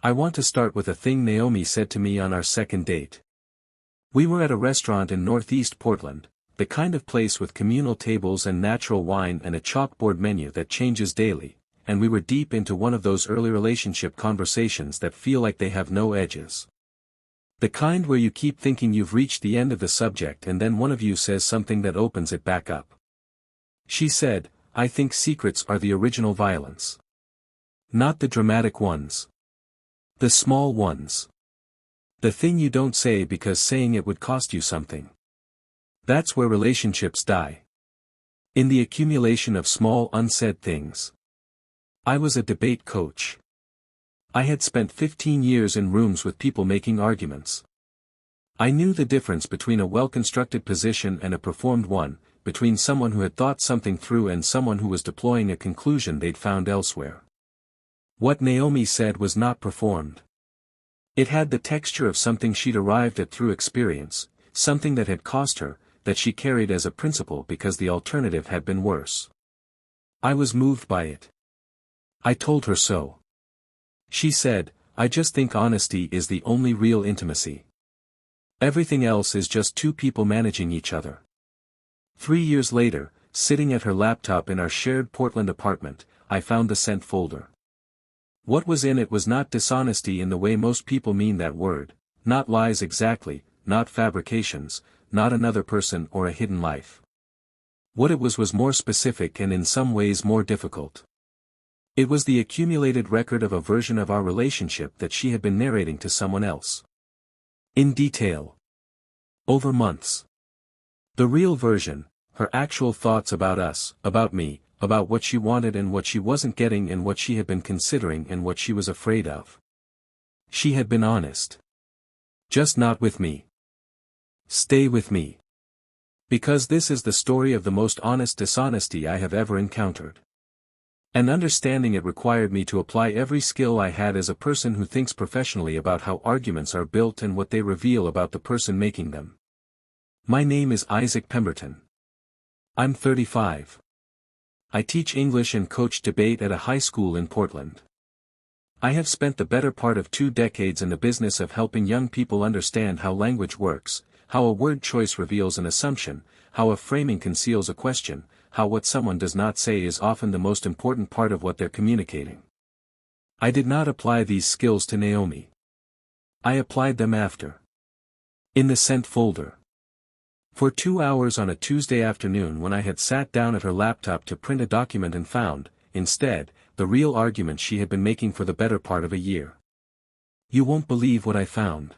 I want to start with a thing Naomi said to me on our second date. We were at a restaurant in northeast Portland, the kind of place with communal tables and natural wine and a chalkboard menu that changes daily, and we were deep into one of those early relationship conversations that feel like they have no edges. The kind where you keep thinking you've reached the end of the subject and then one of you says something that opens it back up. She said, "I think secrets are the original violence. Not the dramatic ones. The small ones. The thing you don't say because saying it would cost you something. That's where relationships die. In the accumulation of small unsaid things." I was a debate coach. I had spent 15 years in rooms with people making arguments. I knew the difference between a well-constructed position and a performed one, between someone who had thought something through and someone who was deploying a conclusion they'd found elsewhere. What Naomi said was not performed. It had the texture of something she'd arrived at through experience, something that had cost her, that she carried as a principle because the alternative had been worse. I was moved by it. I told her so. She said, "I just think honesty is the only real intimacy. Everything else is just two people managing each other." 3 years later, sitting at her laptop in our shared Portland apartment, I found the sent folder. What was in it was not dishonesty in the way most people mean that word, not lies exactly, not fabrications, not another person or a hidden life. What it was more specific and in some ways more difficult. It was the accumulated record of a version of our relationship that she had been narrating to someone else. In detail. Over months. The real version, her actual thoughts about us, about me, about what she wanted and what she wasn't getting and what she had been considering and what she was afraid of. She had been honest. Just not with me. Stay with me. Because this is the story of the most honest dishonesty I have ever encountered. And understanding it required me to apply every skill I had as a person who thinks professionally about how arguments are built and what they reveal about the person making them. My name is Isaac Pemberton. I'm 35. I teach English and coach debate at a high school in Portland. I have spent the better part of 2 decades in the business of helping young people understand how language works, how a word choice reveals an assumption, how a framing conceals a question, how what someone does not say is often the most important part of what they're communicating. I did not apply these skills to Naomi. I applied them after. In the sent folder. For 2 hours on a Tuesday afternoon when I had sat down at her laptop to print a document and found, instead, the real argument she had been making for the better part of a year. You won't believe what I found.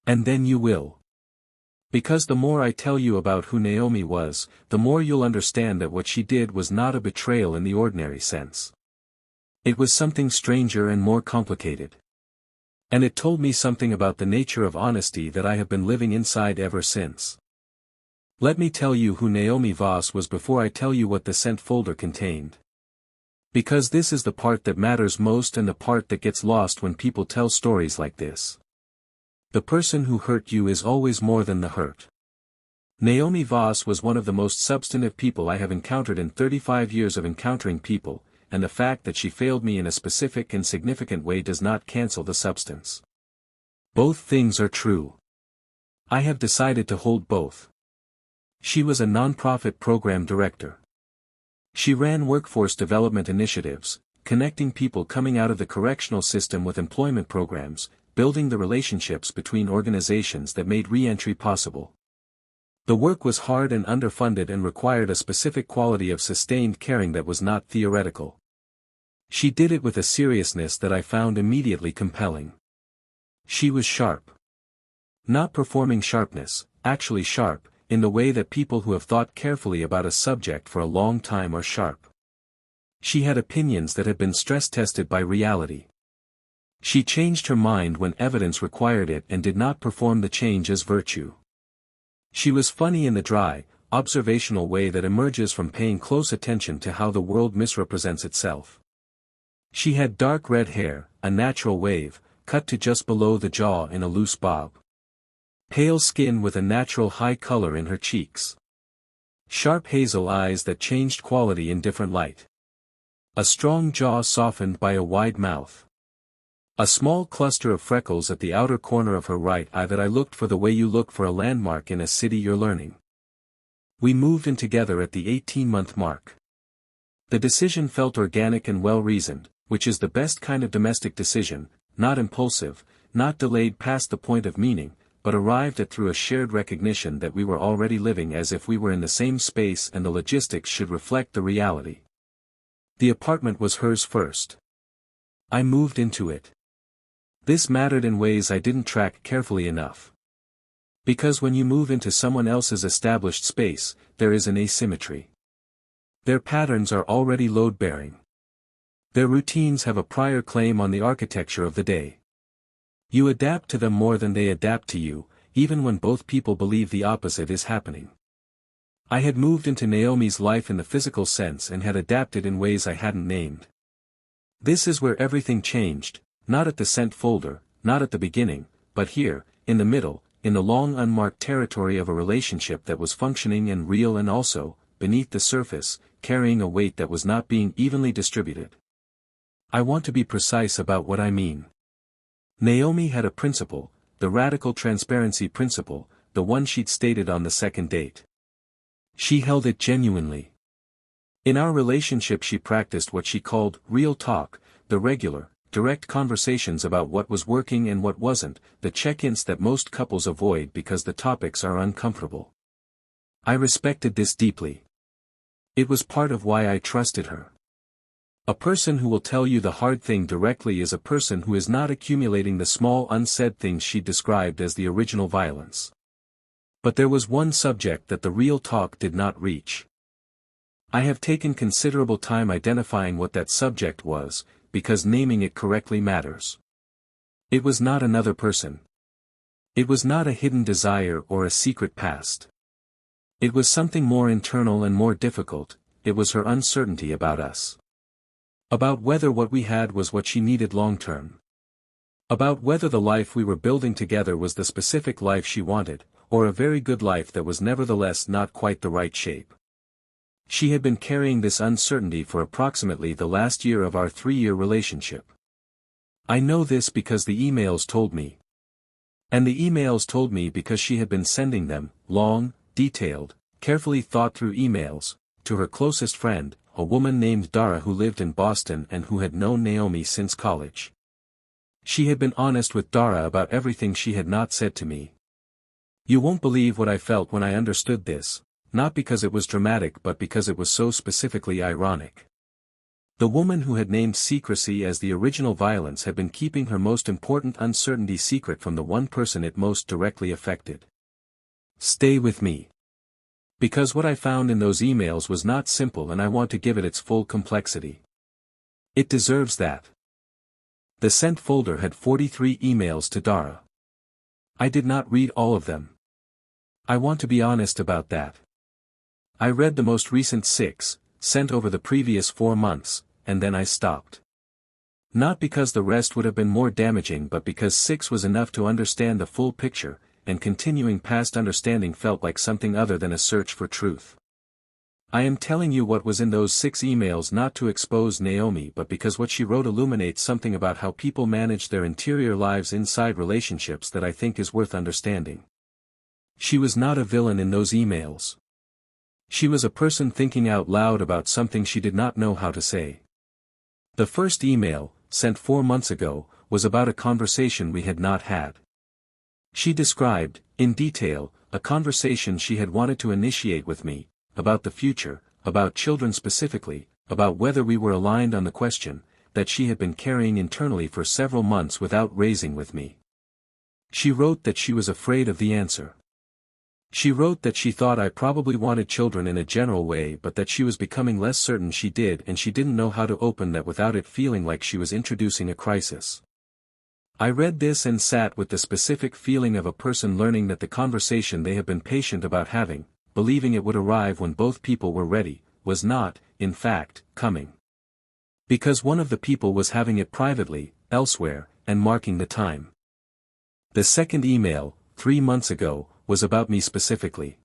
And then you will. Because the more I tell you about who Naomi was, the more you'll understand that what she did was not a betrayal in the ordinary sense. It was something stranger and more complicated. And it told me something about the nature of honesty that I have been living inside ever since. Let me tell you who Naomi Voss was before I tell you what the sent folder contained. Because this is the part that matters most and the part that gets lost when people tell stories like this. The person who hurt you is always more than the hurt. Naomi Voss was one of the most substantive people I have encountered in 35 years of encountering people, and the fact that she failed me in a specific and significant way does not cancel the substance. Both things are true. I have decided to hold both. She was a nonprofit program director. She ran workforce development initiatives, connecting people coming out of the correctional system with employment programs, building the relationships between organizations that made re-entry possible. The work was hard and underfunded and required a specific quality of sustained caring that was not theoretical. She did it with a seriousness that I found immediately compelling. She was sharp. Not performing sharpness, actually sharp, in the way that people who have thought carefully about a subject for a long time are sharp. She had opinions that had been stress-tested by reality. She changed her mind when evidence required it and did not perform the change as virtue. She was funny in the dry, observational way that emerges from paying close attention to how the world misrepresents itself. She had dark red hair, a natural wave, cut to just below the jaw in a loose bob. Pale skin with a natural high color in her cheeks. Sharp hazel eyes that changed quality in different light. A strong jaw softened by a wide mouth. A small cluster of freckles at the outer corner of her right eye that I looked for the way you look for a landmark in a city you're learning. We moved in together at the 18-month mark. The decision felt organic and well-reasoned, which is the best kind of domestic decision, not impulsive, not delayed past the point of meaning, but arrived at through a shared recognition that we were already living as if we were in the same space and the logistics should reflect the reality. The apartment was hers first. I moved into it. This mattered in ways I didn't track carefully enough. Because when you move into someone else's established space, there is an asymmetry. Their patterns are already load-bearing. Their routines have a prior claim on the architecture of the day. You adapt to them more than they adapt to you, even when both people believe the opposite is happening. I had moved into Naomi's life in the physical sense and had adapted in ways I hadn't named. This is where everything changed, not at the sent folder, not at the beginning, but here, in the middle, in the long unmarked territory of a relationship that was functioning and real and also, beneath the surface, carrying a weight that was not being evenly distributed. I want to be precise about what I mean. Naomi had a principle, the radical transparency principle, the one she'd stated on the second date. She held it genuinely. In our relationship she practiced what she called real talk, the regular, direct conversations about what was working and what wasn't, the check-ins that most couples avoid because the topics are uncomfortable. I respected this deeply. It was part of why I trusted her. A person who will tell you the hard thing directly is a person who is not accumulating the small unsaid things she described as the original violence. But there was one subject that the real talk did not reach. I have taken considerable time identifying what that subject was, because naming it correctly matters. It was not another person. It was not a hidden desire or a secret past. It was something more internal and more difficult, it was her uncertainty about us. About whether what we had was what she needed long-term. About whether the life we were building together was the specific life she wanted, or a very good life that was nevertheless not quite the right shape. She had been carrying this uncertainty for approximately the last year of our 3-year relationship. I know this because the emails told me. And the emails told me because she had been sending them, long, detailed, carefully thought through emails, to her closest friend, a woman named Dara who lived in Boston and who had known Naomi since college. She had been honest with Dara about everything she had not said to me. You won't believe what I felt when I understood this, not because it was dramatic but because it was so specifically ironic. The woman who had named secrecy as the original violence had been keeping her most important uncertainty secret from the one person it most directly affected. Stay with me. Because what I found in those emails was not simple and I want to give it its full complexity. It deserves that. The sent folder had 43 emails to Dara. I did not read all of them. I want to be honest about that. I read the most recent 6, sent over the previous 4 months, and then I stopped. Not because the rest would have been more damaging but because 6 was enough to understand the full picture, and continuing past understanding felt like something other than a search for truth. I am telling you what was in those 6 emails not to expose Naomi but because what she wrote illuminates something about how people manage their interior lives inside relationships that I think is worth understanding. She was not a villain in those emails. She was a person thinking out loud about something she did not know how to say. The first email, sent 4 months ago, was about a conversation we had not had. She described, in detail, a conversation she had wanted to initiate with me, about the future, about children specifically, about whether we were aligned on the question, that she had been carrying internally for several months without raising with me. She wrote that she was afraid of the answer. She wrote that she thought I probably wanted children in a general way but that she was becoming less certain she did and she didn't know how to open that without it feeling like she was introducing a crisis. I read this and sat with the specific feeling of a person learning that the conversation they have been patient about having, believing it would arrive when both people were ready, was not, in fact, coming. Because one of the people was having it privately, elsewhere, and marking the time. The second email, 3 months ago, was about me specifically.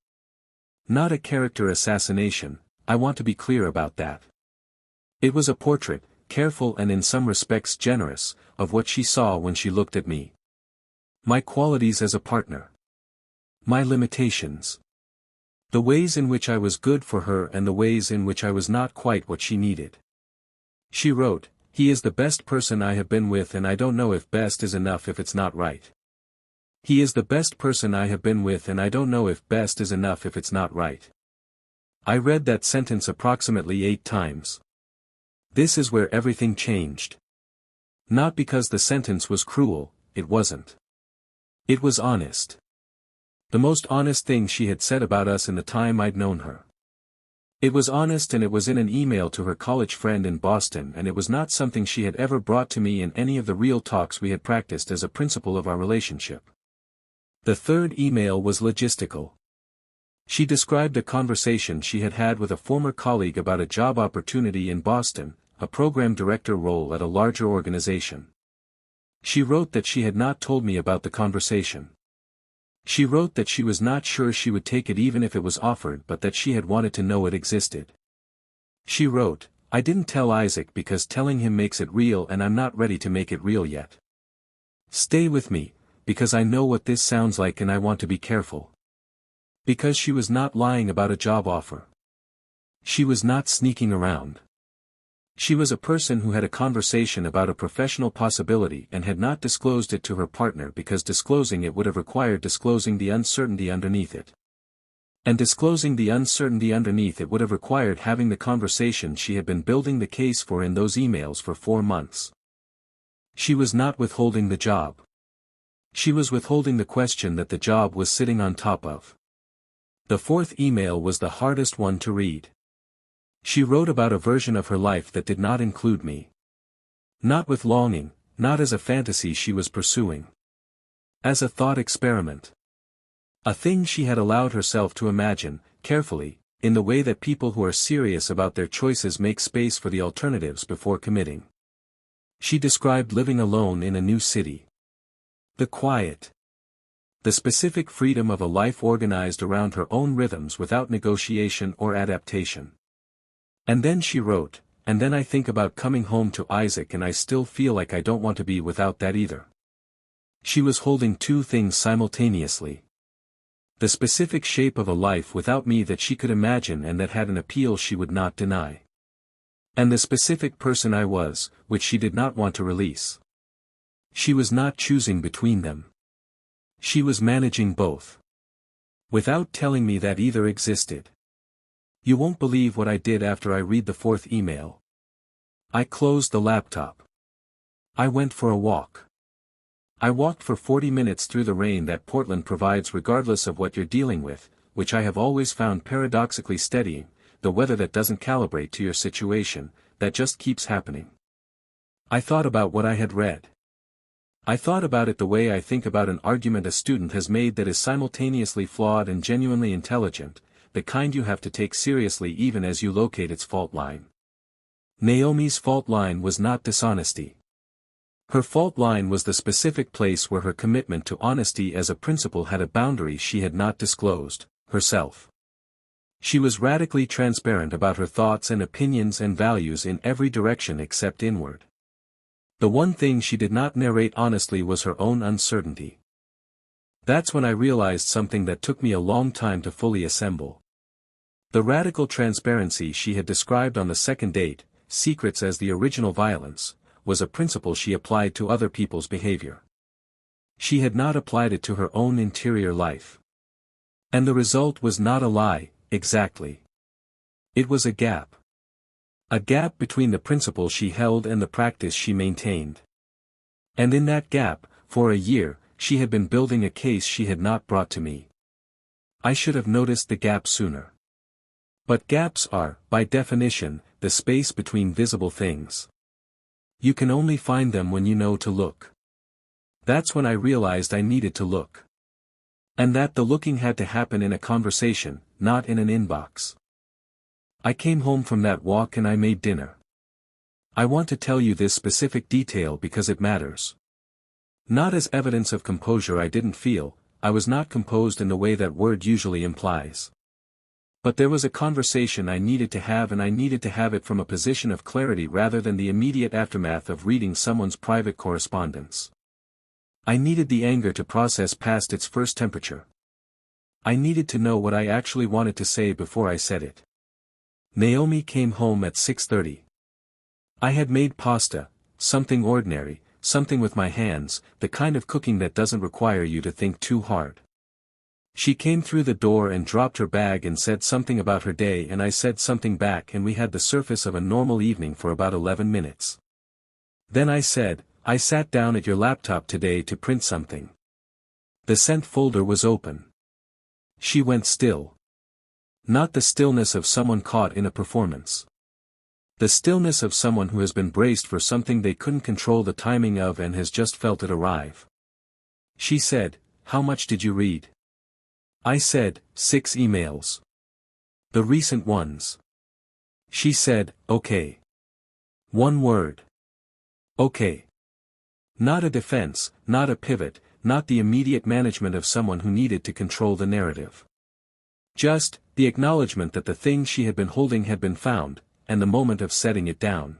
Not a character assassination, I want to be clear about that. It was a portrait, careful and in some respects generous, of what she saw when she looked at me. My qualities as a partner. My limitations. The ways in which I was good for her and the ways in which I was not quite what she needed. She wrote, "He is the best person I have been with, and I don't know if best is enough if it's not right. He is the best person I have been with, and I don't know if best is enough if it's not right." I read that sentence approximately 8 times. This is where everything changed. Not because the sentence was cruel, it wasn't. It was honest. The most honest thing she had said about us in the time I'd known her. It was honest, and it was in an email to her college friend in Boston, and it was not something she had ever brought to me in any of the real talks we had practiced as a principle of our relationship. The third email was logistical. She described a conversation she had had with a former colleague about a job opportunity in Boston, a program director role at a larger organization. She wrote that she had not told me about the conversation. She wrote that she was not sure she would take it even if it was offered, but that she had wanted to know it existed. She wrote, "I didn't tell Isaac because telling him makes it real, and I'm not ready to make it real yet. Stay with me, because I know what this sounds like and I want to be careful." Because she was not lying about a job offer. She was not sneaking around. She was a person who had a conversation about a professional possibility and had not disclosed it to her partner because disclosing it would have required disclosing the uncertainty underneath it. And disclosing the uncertainty underneath it would have required having the conversation she had been building the case for in those emails for 4 months. She was not withholding the job. She was withholding the question that the job was sitting on top of. The fourth email was the hardest one to read. She wrote about a version of her life that did not include me. Not with longing, not as a fantasy she was pursuing. As a thought experiment. A thing she had allowed herself to imagine, carefully, in the way that people who are serious about their choices make space for the alternatives before committing. She described living alone in a new city. The quiet. The specific freedom of a life organized around her own rhythms without negotiation or adaptation. And then she wrote, "And then I think about coming home to Isaac and I still feel like I don't want to be without that either." She was holding 2 things simultaneously. The specific shape of a life without me that she could imagine and that had an appeal she would not deny. And the specific person I was, which she did not want to release. She was not choosing between them. She was managing both. Without telling me that either existed. You won't believe what I did after I read the 4th email. I closed the laptop. I went for a walk. I walked for 40 minutes through the rain that Portland provides regardless of what you're dealing with, which I have always found paradoxically steadying, the weather that doesn't calibrate to your situation, that just keeps happening. I thought about what I had read. I thought about it the way I think about an argument a student has made that is simultaneously flawed and genuinely intelligent, the kind you have to take seriously even as you locate its fault line. Naomi's fault line was not dishonesty. Her fault line was the specific place where her commitment to honesty as a principle had a boundary she had not disclosed, herself. She was radically transparent about her thoughts and opinions and values in every direction except inward. The one thing she did not narrate honestly was her own uncertainty. That's when I realized something that took me a long time to fully assemble. The radical transparency she had described on the second date, secrets as the original violence, was a principle she applied to other people's behavior. She had not applied it to her own interior life. And the result was not a lie, exactly. It was a gap. A gap between the principle she held and the practice she maintained. And in that gap, for a year, she had been building a case she had not brought to me. I should have noticed the gap sooner. But gaps are, by definition, the space between visible things. You can only find them when you know to look. That's when I realized I needed to look. And that the looking had to happen in a conversation, not in an inbox. I came home from that walk and I made dinner. I want to tell you this specific detail because it matters. Not as evidence of composure I didn't feel, I was not composed in the way that word usually implies. But there was a conversation I needed to have, and I needed to have it from a position of clarity rather than the immediate aftermath of reading someone's private correspondence. I needed the anger to process past its first temperature. I needed to know what I actually wanted to say before I said it. Naomi came home at 6:30. I had made pasta, something ordinary, something with my hands, the kind of cooking that doesn't require you to think too hard. She came through the door and dropped her bag and said something about her day, and I said something back, and we had the surface of a normal evening for about 11 minutes. Then I said, "I sat down at your laptop today to print something." The sent folder was open. She went still. Not the stillness of someone caught in a performance. The stillness of someone who has been braced for something they couldn't control the timing of and has just felt it arrive. She said, "How much did you read?" I said, 6 emails. The recent ones. She said, "Okay." One word. Okay. Not a defense, not a pivot, not the immediate management of someone who needed to control the narrative. Just, the acknowledgement that the thing she had been holding had been found, and the moment of setting it down.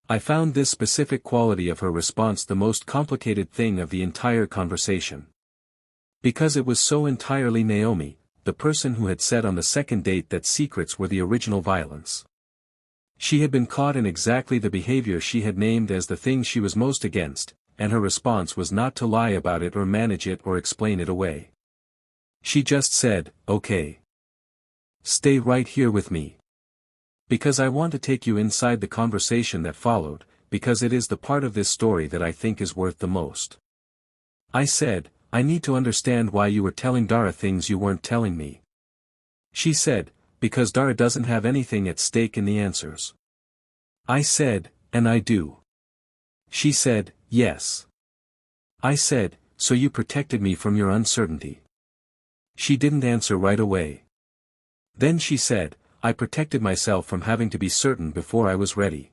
I found this specific quality of her response the most complicated thing of the entire conversation. Because it was so entirely Naomi, the person who had said on the second date that secrets were the original violence. She had been caught in exactly the behavior she had named as the thing she was most against, and her response was not to lie about it or manage it or explain it away. She just said, "Okay. Stay right here with me. Because I want to take you inside the conversation that followed, because it is the part of this story that I think is worth the most." I said, "I need to understand why you were telling Dara things you weren't telling me." She said, "Because Dara doesn't have anything at stake in the answers." I said, "And I do." She said, "Yes." I said, "So you protected me from your uncertainty." She didn't answer right away. Then she said, "I protected myself from having to be certain before I was ready."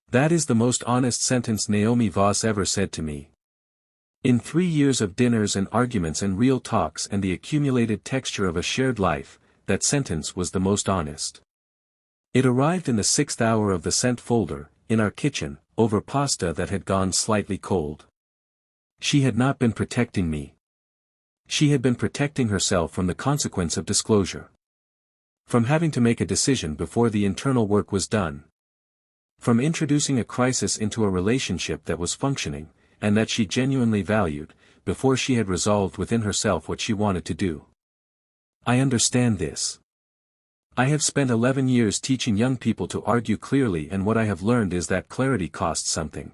That is the most honest sentence Naomi Voss ever said to me. In 3 years of dinners and arguments and real talks and the accumulated texture of a shared life, that sentence was the most honest. It arrived in the 6th hour of the sent folder, in our kitchen, over pasta that had gone slightly cold. She had not been protecting me. She had been protecting herself from the consequence of disclosure. From having to make a decision before the internal work was done. From introducing a crisis into a relationship that was functioning, and that she genuinely valued, before she had resolved within herself what she wanted to do. I understand this. I have spent 11 years teaching young people to argue clearly, and what I have learned is that clarity costs something.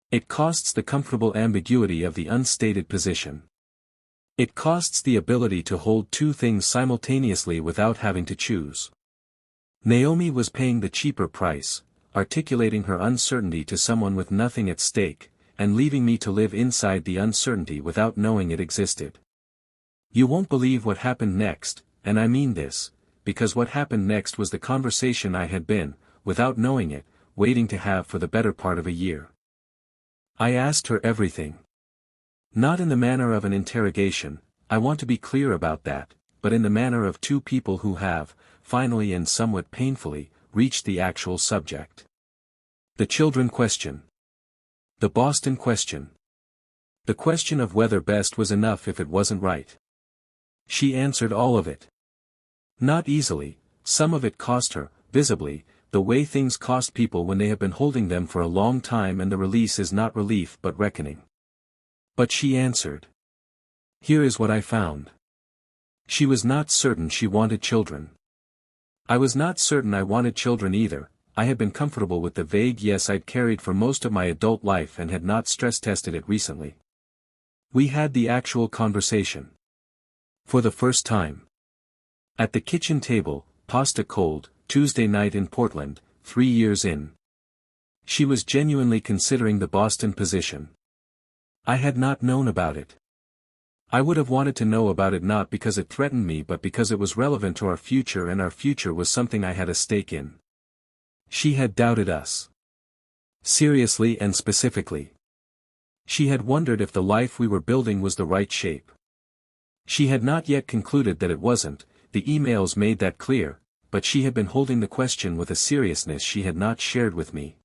It costs the comfortable ambiguity of the unstated position. It costs the ability to hold two things simultaneously without having to choose. Naomi was paying the cheaper price, articulating her uncertainty to someone with nothing at stake, and leaving me to live inside the uncertainty without knowing it existed. You won't believe what happened next, and I mean this, because what happened next was the conversation I had been, without knowing it, waiting to have for the better part of a year. I asked her everything. Not in the manner of an interrogation, I want to be clear about that, but in the manner of two people who have, finally and somewhat painfully, reached the actual subject. The children question. The Boston question. The question of whether best was enough if it wasn't right. She answered all of it. Not easily, some of it cost her, visibly, the way things cost people when they have been holding them for a long time and the release is not relief but reckoning. But she answered. Here is what I found. She was not certain she wanted children. I was not certain I wanted children either. I had been comfortable with the vague yes I'd carried for most of my adult life and had not stress-tested it recently. We had the actual conversation. For the first time. At the kitchen table, pasta cold, Tuesday night in Portland, 3 years in. She was genuinely considering the Boston position. I had not known about it. I would have wanted to know about it not because it threatened me but because it was relevant to our future and our future was something I had a stake in. She had doubted us. Seriously and specifically. She had wondered if the life we were building was the right shape. She had not yet concluded that it wasn't, the emails made that clear, but she had been holding the question with a seriousness she had not shared with me.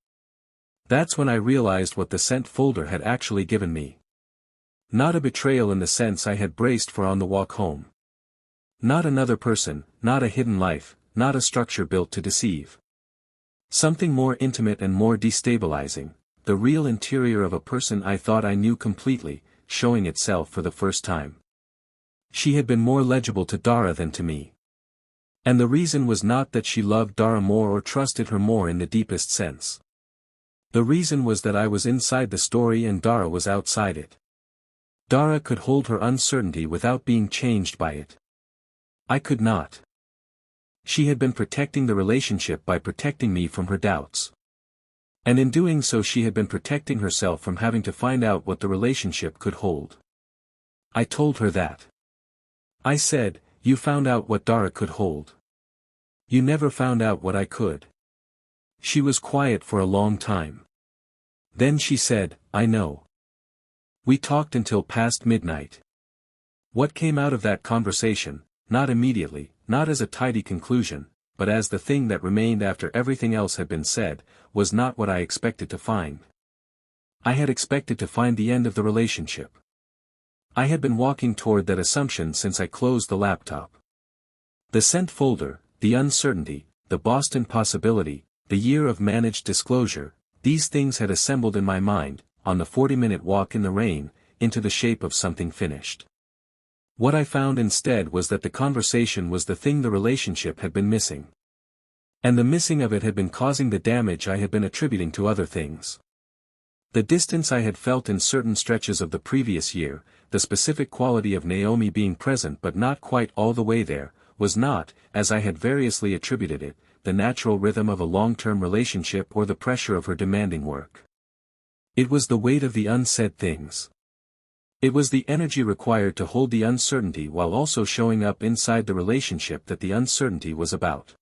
That's when I realized what the sent folder had actually given me. Not a betrayal in the sense I had braced for on the walk home. Not another person, not a hidden life, not a structure built to deceive. Something more intimate and more destabilizing, the real interior of a person I thought I knew completely, showing itself for the first time. She had been more legible to Dara than to me. And the reason was not that she loved Dara more or trusted her more in the deepest sense. The reason was that I was inside the story and Dara was outside it. Dara could hold her uncertainty without being changed by it. I could not. She had been protecting the relationship by protecting me from her doubts. And in doing so she had been protecting herself from having to find out what the relationship could hold. I told her that. I said, "You found out what Dara could hold. You never found out what I could." She was quiet for a long time. Then she said, "I know." We talked until past midnight. What came out of that conversation, not immediately, not as a tidy conclusion, but as the thing that remained after everything else had been said, was not what I expected to find. I had expected to find the end of the relationship. I had been walking toward that assumption since I closed the laptop. The sent folder, the uncertainty, the Boston possibility, the year of managed disclosure, these things had assembled in my mind, on the 40-minute walk in the rain, into the shape of something finished. What I found instead was that the conversation was the thing the relationship had been missing. And the missing of it had been causing the damage I had been attributing to other things. The distance I had felt in certain stretches of the previous year, the specific quality of Naomi being present but not quite all the way there, was not, as I had variously attributed it, the natural rhythm of a long-term relationship or the pressure of her demanding work. It was the weight of the unsaid things. It was the energy required to hold the uncertainty while also showing up inside the relationship that the uncertainty was about.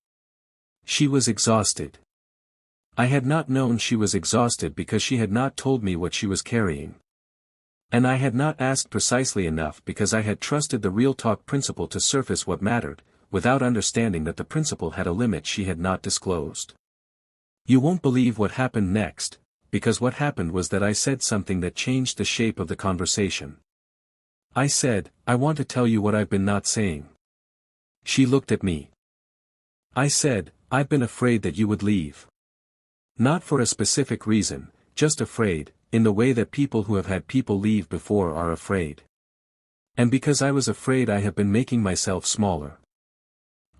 She was exhausted. I had not known she was exhausted because she had not told me what she was carrying. And I had not asked precisely enough because I had trusted the real talk principle to surface what mattered, without understanding that the principle had a limit she had not disclosed. You won't believe what happened next, because what happened was that I said something that changed the shape of the conversation. I said, "I want to tell you what I've been not saying." She looked at me. I said, "I've been afraid that you would leave. Not for a specific reason, just afraid, in the way that people who have had people leave before are afraid. And because I was afraid I have been making myself smaller.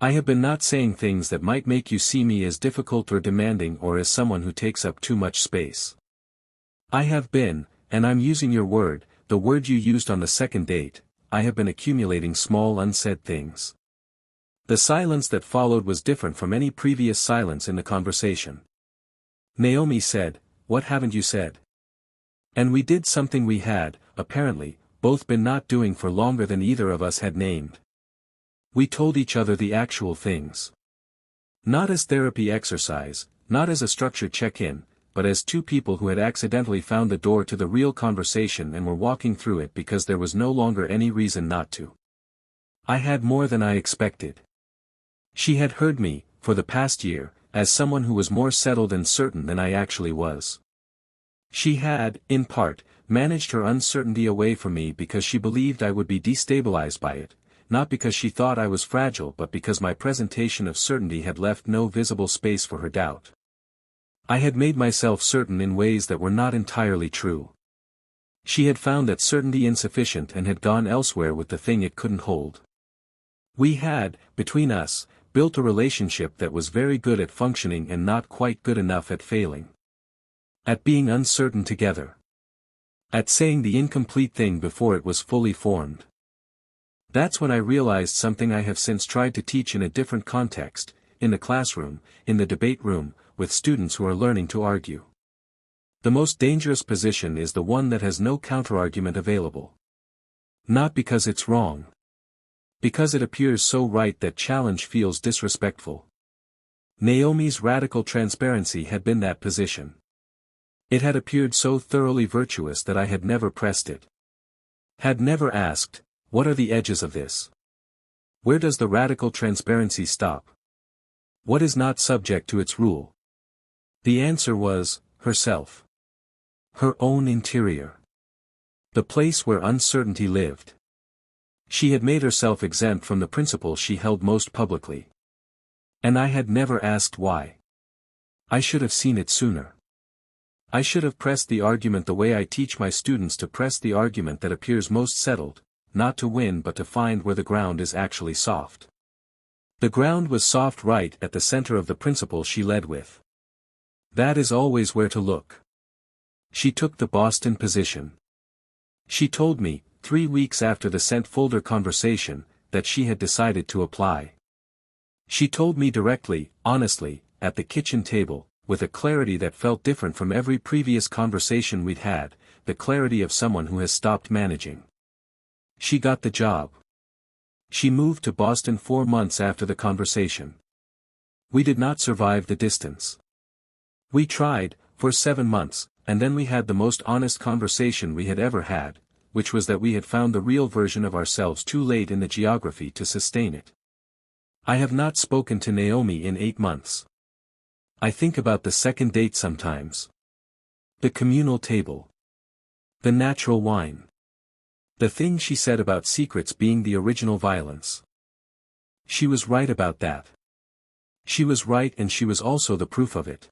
I have been not saying things that might make you see me as difficult or demanding or as someone who takes up too much space. I have been, and I'm using your word, the word you used on the second date, I have been accumulating small unsaid things." The silence that followed was different from any previous silence in the conversation. Naomi said, "What haven't you said?" And we did something we had, apparently, both been not doing for longer than either of us had named. We told each other the actual things. Not as therapy exercise, not as a structured check-in, but as two people who had accidentally found the door to the real conversation and were walking through it because there was no longer any reason not to. I had more than I expected. She had heard me, for the past year, as someone who was more settled and certain than I actually was. She had, in part, managed her uncertainty away from me because she believed I would be destabilized by it, not because she thought I was fragile but because my presentation of certainty had left no visible space for her doubt. I had made myself certain in ways that were not entirely true. She had found that certainty insufficient and had gone elsewhere with the thing it couldn't hold. We had, between us, built a relationship that was very good at functioning and not quite good enough at failing. At being uncertain together. At saying the incomplete thing before it was fully formed. That's when I realized something I have since tried to teach in a different context, in the classroom, in the debate room, with students who are learning to argue. The most dangerous position is the one that has no counterargument available. Not because it's wrong. Because it appears so right that challenge feels disrespectful. Naomi's radical transparency had been that position. It had appeared so thoroughly virtuous that I had never pressed it. Had never asked, what are the edges of this? Where does the radical transparency stop? What is not subject to its rule? The answer was, herself. Her own interior. The place where uncertainty lived. She had made herself exempt from the principles she held most publicly. And I had never asked why. I should have seen it sooner. I should have pressed the argument the way I teach my students to press the argument that appears most settled, not to win but to find where the ground is actually soft. The ground was soft right at the center of the principle she led with. That is always where to look. She took the Boston position. She told me, 3 weeks after the sent folder conversation, that she had decided to apply. She told me directly, honestly, at the kitchen table, with a clarity that felt different from every previous conversation we'd had, the clarity of someone who has stopped managing. She got the job. She moved to Boston 4 months after the conversation. We did not survive the distance. We tried, for 7 months, and then we had the most honest conversation we had ever had, which was that we had found the real version of ourselves too late in the geography to sustain it. I have not spoken to Naomi in 8 months. I think about the second date sometimes. The communal table. The natural wine. The thing she said about secrets being the original violence. She was right about that. She was right, and she was also the proof of it.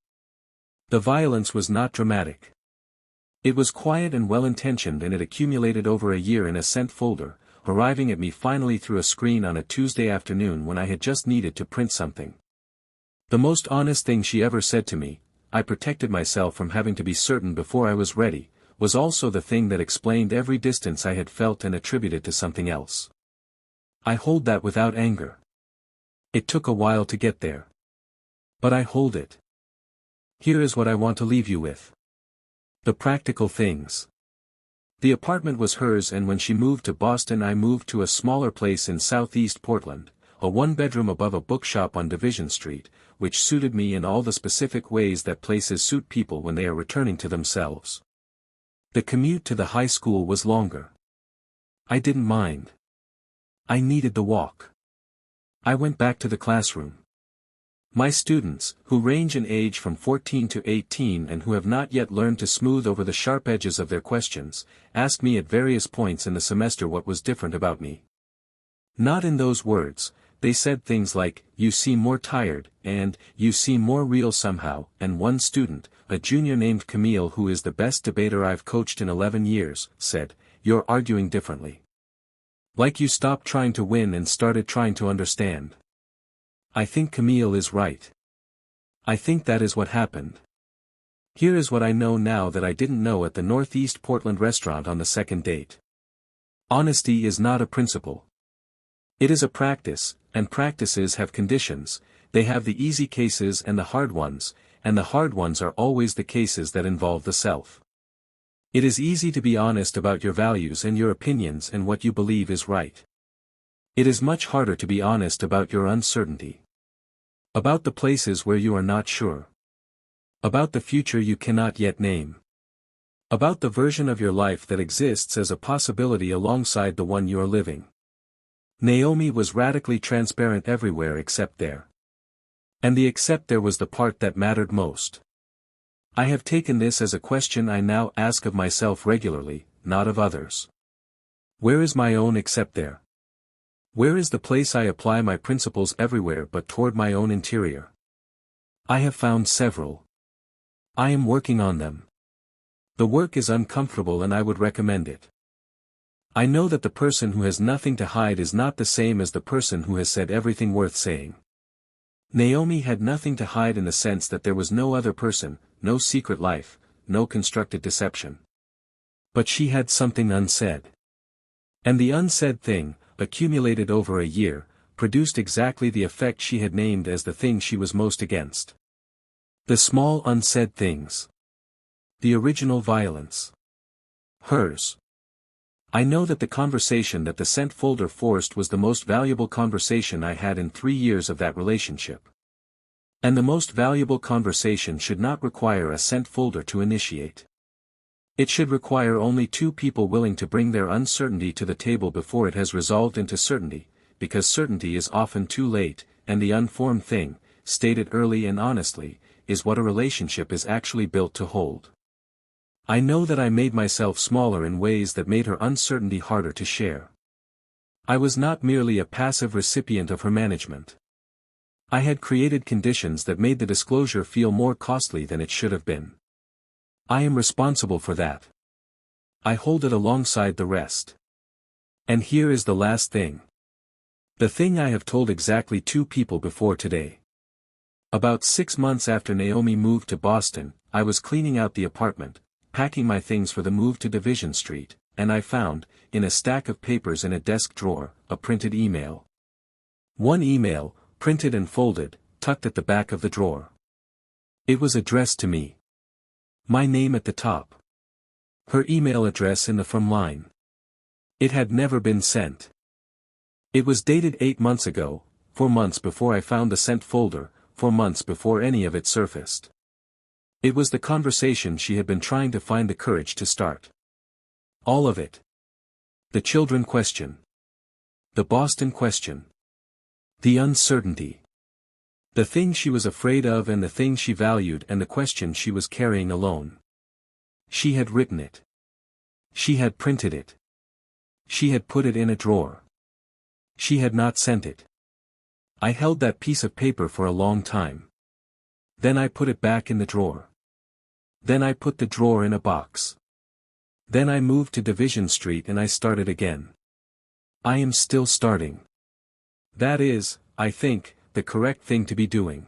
The violence was not dramatic. It was quiet and well-intentioned, and it accumulated over a year in a sent folder, arriving at me finally through a screen on a Tuesday afternoon when I had just needed to print something. The most honest thing she ever said to me, I protected myself from having to be certain before I was ready, was also the thing that explained every distance I had felt and attributed to something else. I hold that without anger. It took a while to get there. But I hold it. Here is what I want to leave you with. The practical things. The apartment was hers, and when she moved to Boston I moved to a smaller place in southeast Portland, a 1-bedroom above a bookshop on Division Street, which suited me in all the specific ways that places suit people when they are returning to themselves. The commute to the high school was longer. I didn't mind. I needed the walk. I went back to the classroom. My students, who range in age from 14 to 18 and who have not yet learned to smooth over the sharp edges of their questions, asked me at various points in the semester what was different about me. Not in those words. They said things like, "You seem more tired," and, "You seem more real somehow," and one student, a junior named Camille who is the best debater I've coached in 11 years, said, "You're arguing differently. Like you stopped trying to win and started trying to understand." I think Camille is right. I think that is what happened. Here is what I know now that I didn't know at the Northeast Portland restaurant on the second date. Honesty is not a principle. It is a practice, and practices have conditions. They have the easy cases and the hard ones are always the cases that involve the self. It is easy to be honest about your values and your opinions and what you believe is right. It is much harder to be honest about your uncertainty. About the places where you are not sure. About the future you cannot yet name. About the version of your life that exists as a possibility alongside the one you are living. Naomi was radically transparent everywhere except there. And the except there was the part that mattered most. I have taken this as a question I now ask of myself regularly, not of others. Where is my own except there? Where is the place I apply my principles everywhere but toward my own interior? I have found several. I am working on them. The work is uncomfortable and I would recommend it. I know that the person who has nothing to hide is not the same as the person who has said everything worth saying. Naomi had nothing to hide in the sense that there was no other person, no secret life, no constructed deception. But she had something unsaid. And the unsaid thing, accumulated over a year, produced exactly the effect she had named as the thing she was most against. The small unsaid things. The original violence. Hers. I know that the conversation that the sent folder forced was the most valuable conversation I had in 3 years of that relationship. And the most valuable conversation should not require a sent folder to initiate. It should require only 2 people willing to bring their uncertainty to the table before it has resolved into certainty, because certainty is often too late, and the unformed thing, stated early and honestly, is what a relationship is actually built to hold. I know that I made myself smaller in ways that made her uncertainty harder to share. I was not merely a passive recipient of her management. I had created conditions that made the disclosure feel more costly than it should have been. I am responsible for that. I hold it alongside the rest. And here is the last thing. The thing I have told exactly 2 people before today. About 6 months after Naomi moved to Boston, I was cleaning out the apartment, packing my things for the move to Division Street, and I found, in a stack of papers in a desk drawer, a printed email. One email, printed and folded, tucked at the back of the drawer. It was addressed to me. My name at the top. Her email address in the from line. It had never been sent. It was dated 8 months ago, 4 months before I found the sent folder, 4 months before any of it surfaced. It was the conversation she had been trying to find the courage to start. All of it. The children question. The Boston question. The uncertainty. The thing she was afraid of and the thing she valued and the question she was carrying alone. She had written it. She had printed it. She had put it in a drawer. She had not sent it. I held that piece of paper for a long time. Then I put it back in the drawer. Then I put the drawer in a box. Then I moved to Division Street and I started again. I am still starting. That is, I think, the correct thing to be doing.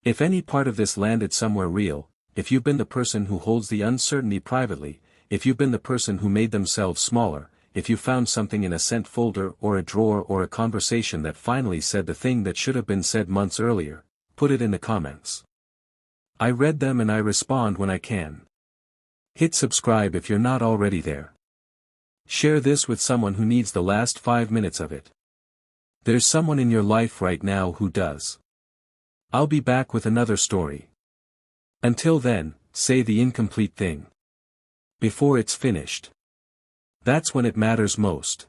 If any part of this landed somewhere real, if you've been the person who holds the uncertainty privately, if you've been the person who made themselves smaller, if you found something in a sent folder or a drawer or a conversation that finally said the thing that should have been said months earlier, put it in the comments. I read them and I respond when I can. Hit subscribe if you're not already there. Share this with someone who needs the last 5 minutes of it. There's someone in your life right now who does. I'll be back with another story. Until then, say the incomplete thing. Before it's finished. That's when it matters most.